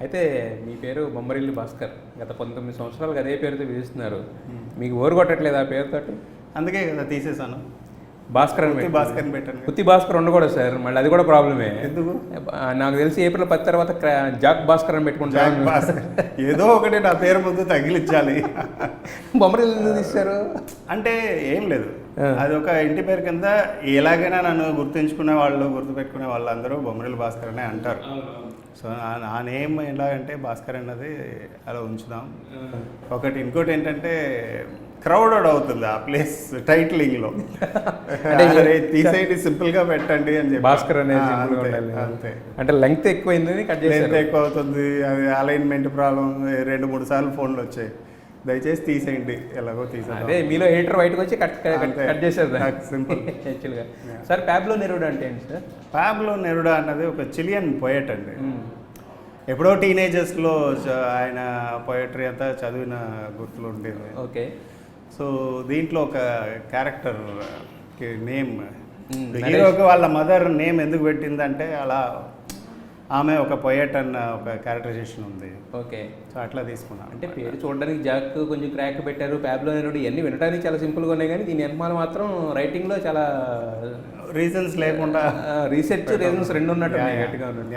అయితే మీ పేరు బొమ్మరిల్లు భాస్కర్. గత 19 సంవత్సరాలుగా అదే పేరుతో పిలుస్తున్నారు. మీకు బోరు కొట్టట్లేదు ఆ పేరుతోటి? అందుకే కదా తీసేసాను. భాస్కర్ అని ఉత్తి భాస్కర్ అని పెట్టాను. ఉత్తి భాస్కర్ ఉండకూడదు సార్, మళ్ళీ అది కూడా ప్రాబ్లమే. ఎందుకు? నాకు తెలిసి ఏప్రిల్ 10 తర్వాత జాక్ భాస్కర్ అని పెట్టుకుంటాను. ఏదో ఒకటి నా పేరు ముందు తగిలించాలి. బొమ్మరిల్లు ఎందుకు తీశారు? అంటే ఏం లేదు, అది ఒక ఇంటి పేరు కింద ఎలాగైనా నన్ను గుర్తుంచుకునే వాళ్ళు, గుర్తుపెట్టుకునే వాళ్ళు అందరూ బొమ్మరిల్లు భాస్కర్ అనే అంటారు. సో నా నేమ్ ఎలాగంటే భాస్కర్ అన్నది అలా ఉంచుదాం. ఇంకోటి ఏంటంటే క్రౌడెడ్ అవుతుంది ఆ ప్లేస్ టైటిలింగ్లో. తీసేయండి, సింపుల్గా పెట్టండి అని చెప్పి భాస్కర్ అనేది అంతే. అంటే లెంగ్త్ ఎక్కువైందని కట్ చేసి లెంగ్త్ ఎక్కువ అవుతుంది, అది అలైన్మెంట్ ప్రాబ్లం, 2-3 సార్లు ఫోన్లు వచ్చాయి, దయచేసి తీసేయండి, ఎలాగో తీసేది. అదే మీలో హీటర్ బయటకు వచ్చి కట్ చేసేది సింపుల్. యాక్చువల్గా సార్ ప్యాబ్లో నెరూడా అంటే ఏంటి సార్? పాబ్లో నెరూడా అన్నది ఒక చిలియన్ పోయట్ అండి. ఎప్పుడో టీనేజర్స్లో ఆయన పోయట్రీ అంతా చదివిన గుర్తులు ఉండేది. ఓకే. సో దీంట్లో ఒక క్యారెక్టర్ నేమ్, హీరోకి వాళ్ళ మదర్ నేమ్ ఎందుకు పెట్టిందంటే అలా ఆమె ఒక పొయట్ అన్న ఒక క్యారెక్టరైజేషన్ ఉంది. ఓకే. సో అట్లా తీసుకున్నాను. అంటే పేరు చూడడానికి జాక్ కొంచెం క్రాక్ పెట్టారు, ప్యాబ్లో నెరూడా ఇవన్నీ వినడానికి చాలా సింపుల్గా ఉన్నాయి, కానీ దీని వెనకాల మాత్రం రైటింగ్లో చాలా రీజన్స్ లేకుండా రీసెర్చ్ రీజన్స్ రెండు ఉన్నట్టు గట్టిగా ఉన్నాయి.